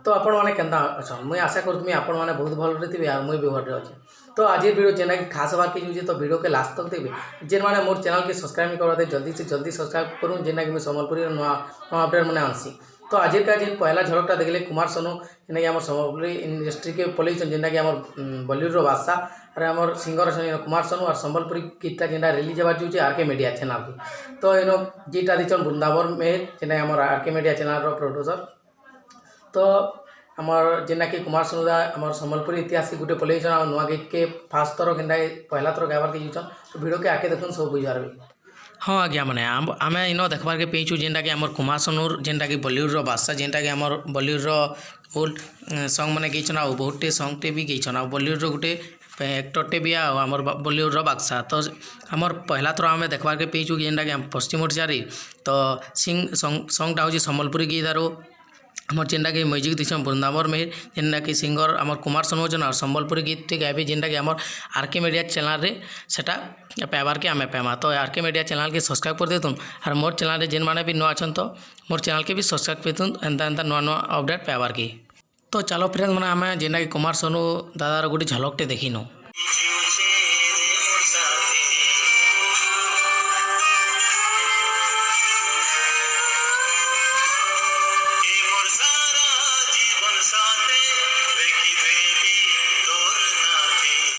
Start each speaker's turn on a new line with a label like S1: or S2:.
S1: तो आपण मैंने केन्ता अच्छा मुझे आशा करूँ आपण मैंने बहुत भल थे और मुझे भी भल अच्छे। तो आज वीडियो जेना कि खास बात की तो वीडियो के लास्ट तक देखे जेन मैंने मोर चैनल के सब्सक्राइब नहीं करते जल्दी से जल्दी सब्सक्राइब करूँ जेना कि सम्बलपुरी नुआ अपडेट मैंने आनसी। तो आज का जेन पहला झलकटा देखले कुमार सोनू जेना कि आम सम्बलपुरी इंडस्ट्री के पलि जेना कि आम बॉलीवुड बादशाह और आम सिंगर कुमार सोनू और सम्बलपुरी गीतटा जेना रिलीज होगा जो आरके मीडिया चैनल की। तो इन गीतटा दीचन वृंदावन में जेना आम आरके मीडिया चैनल प्रोड्यूसर। तो आमर जेना कि कुमार सोनू दा आम सम्बलपुरी इतिहास के गोटे पलैन और नुआ गीत के फास्ट थर के पहला थर गाबार के यूचन। तो भिडियो के आके देखुन सब बुझार भी। हाँ आज्ञा मैंने आम इन देखबार के पेचु जेनटा कि आम कुमार सोनूर जेनटा कि बॉलीवुड बादशाह जेनटा कि आम बॉलीवुड ओल्ड सॉन्ग मैंने गईछन आ बहुत टे सॉन्ग टे भी गईछन आ बॉलीवुड गोटे एक्टर टे भी आम बॉलीवुड बादशाह। तो आमर पहला थर आम देखबार के पेचु जेनटा कि पश्चिम ओडिशा तो सॉन्गटा हूँ सम्बलपुरी गीत आरो आमर जेनटा कि म्यूजिक दिशन वृंदावन में जेनटा कि सिंगर आमर कुमार सोनू जन और सम्बलपुरी गीत टे गाइबे जेनटा कि आमर आरके मीडिया चैनल रे सेटा पाइबार के आमे पाइमा। तो आरके मीडिया चैनल के सब्सक्राइब कर देतुन और मोर चैनल रे जेन माने भी नुआ अछन तो मोर चैनल के भी सब्सक्राइब करतुन एंता एंता नुआ नुआ अपडेट पाइबार की। तो चलो फ्रेंड्स माने आमे जेनटा कि कुमार सोनू दादार गोटे झलकटे देखिनु।